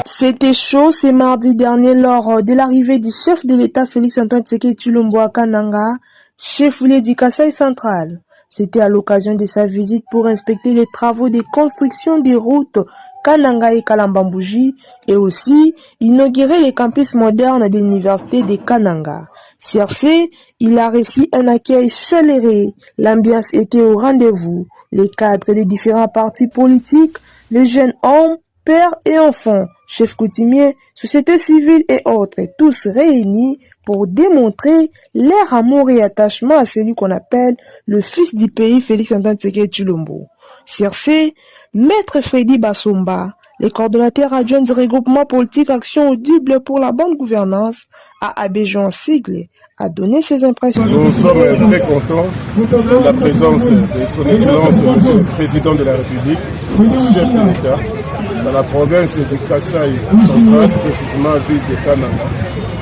C'était chaud ce mardi dernier lors de l'arrivée du chef de l'État Félix-Antoine Tshisekedi Tshilombo à Kananga, chef-lieu du Kasaï central. C'était à l'occasion de sa visite pour inspecter les travaux de construction des routes Kananga et Kalambambouji et aussi inaugurer les campus modernes de l'université de Kananga. CRC, il a reçu un accueil chaleureux. L'ambiance était au rendez-vous. Les cadres des différents partis politiques, les jeunes hommes, pères et enfants, chefs coutumiers, société civile et autres, tous réunis pour démontrer leur amour et attachement à celui qu'on appelle le fils du pays, Félix-Antoine Tshisekedi Tshilombo. CRC, Maître Freddy Basomba, le coordonnateur adjoint du regroupement politique Action Audible pour la bonne gouvernance, à Abidjan sigle, a donné ses impressions. Nous sommes très contents de la présence de son Excellence, Monsieur le Président de la République, chef de l'État, dans la province du Kasaï central, précisément ville de Kananga,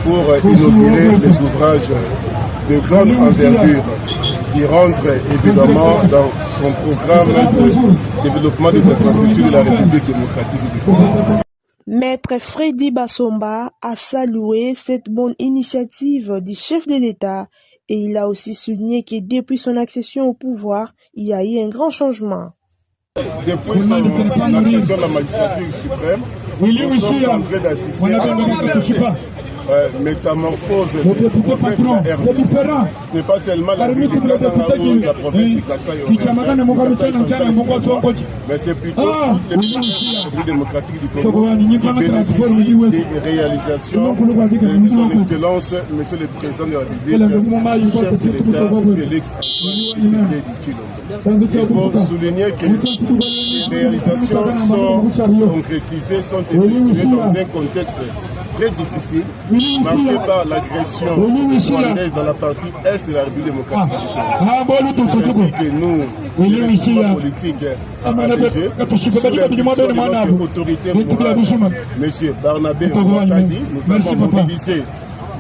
pour inaugurer des ouvrages de grande envergure qui rentrent évidemment dans son programme de développement des infrastructures de la République démocratique du Congo. Maître Freddy Basomba a salué cette bonne initiative du chef de l'État et il a aussi souligné que depuis son accession au pouvoir, il y a eu un grand changement. Depuis son accession à la magistrature suprême, nous sommes en train d'assister à une métamorphose de la province de la RDC. Ce n'est pas seulement la ville de Kananga ou la province du Kasaï central, mais c'est plutôt toutes les provinces de la République démocratique du Congo qui bénéficient des réalisations de son Excellence, Monsieur le Président de la République, chef de l'État Félix-Antoine Tshisekedi Tshilombo. Il faut souligner que ces réalisations sont concrétisées, sont effectuées dans un contexte très difficile, marqué par l'agression rwandaise dans la partie est de la République démocratique du Congo. C'est ainsi que nous, les mouvements politiques à ADG, sous l'impulsion de notre autorité morale, M. Barnabé Wakadi, nous avons mobilisé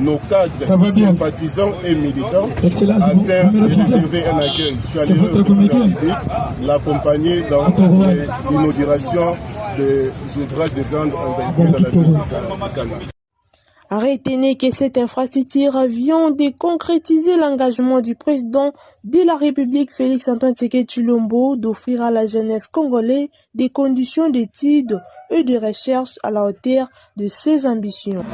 nos cadres, sympathisants et militants afin de réserver un accueil chaleureux au président de la République, l'accompagner dans l'inauguration des ouvrages de grande envergure dans la ville de Kananga. Retenez que cette infrastructure vient de concrétiser l'engagement du président de la République Félix-Antoine Tshisekedi Tshilombo d'offrir à la jeunesse congolaise des conditions d'études et de recherche à la hauteur de ses ambitions.